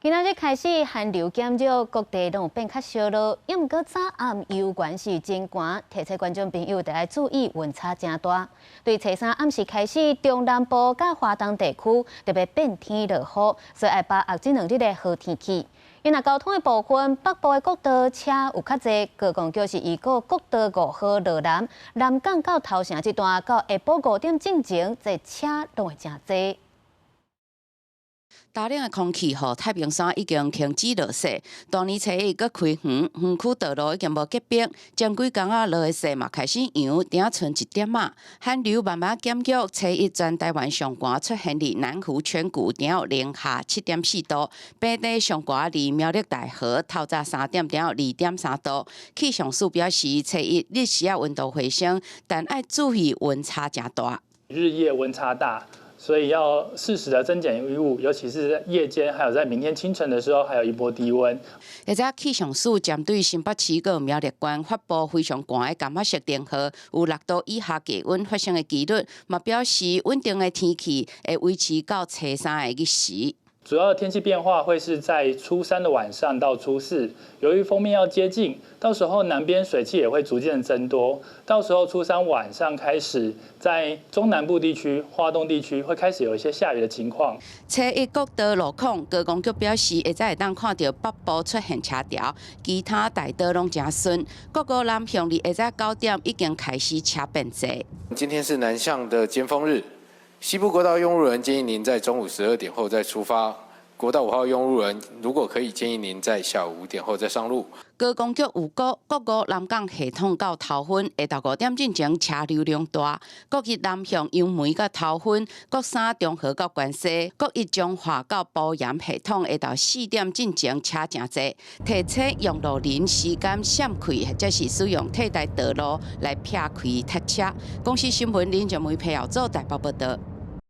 今仔日开始寒流减少，各地拢有变较烧热，也毋过早暗有关是真寒，提醒观众朋友得要注意温差真大。对初三暗时开始，中南部甲华东地区特别变天落雨，所以要把握这2日的好天气。因若交通的部分，北部的国道车有较侪，高公桥是预告国道5号落南，南港到头城这段到下晡5点进前，这车拢会真侪。 大冷的空气，予太平山已经停止落雪。大年初一搁开园，园区道路已经无结冰，前几工落的雪嘛开始扬，顶剩1点仔。寒流慢慢减弱，初一全台湾上寒出现伫南湖全谷，顶零下7.4度；北地上寒伫苗栗大河，透早3点顶2.3度。气象署表示，初一日时温度回升，但要注意温差真大。日夜温差大。 所以要适时的增减衣物，尤其是在夜间，还有在明天清晨的时候，还有一波低温。而且气象署针对新北市和苗栗县发布非常寒的甘色灯号，有6度以下低温发生的几率，嘛表示稳定的天气会维持到初三的日时。 主要的天气变化会是在初3的晚上到初4，由于锋面要接近，到时候南边水汽也会逐渐增多。到时候初3晚上开始，在中南部地区、花东地区会开始有一些下雨的情况。初一国道路况，高公局表示，会当看到北部出现车潮，其他大道拢真顺。国道南向伫下9点已经开始车变多。今天是南向的尖峰日。 西部国道用路人建议您在中午12点后再出发。国道5号用路人如果可以，建议您在下午5点后再上路。高公局预告，国五南港系统到头份下到5点进前车流量大。国一南向杨梅到头份，国3中和到关西，国一彰化到埔盐系统下到4点进前车真多。提醒用路人时间闪开，或者是使用替代道路来避开塞车。公司新闻林俊梅、皮耀组台北报道。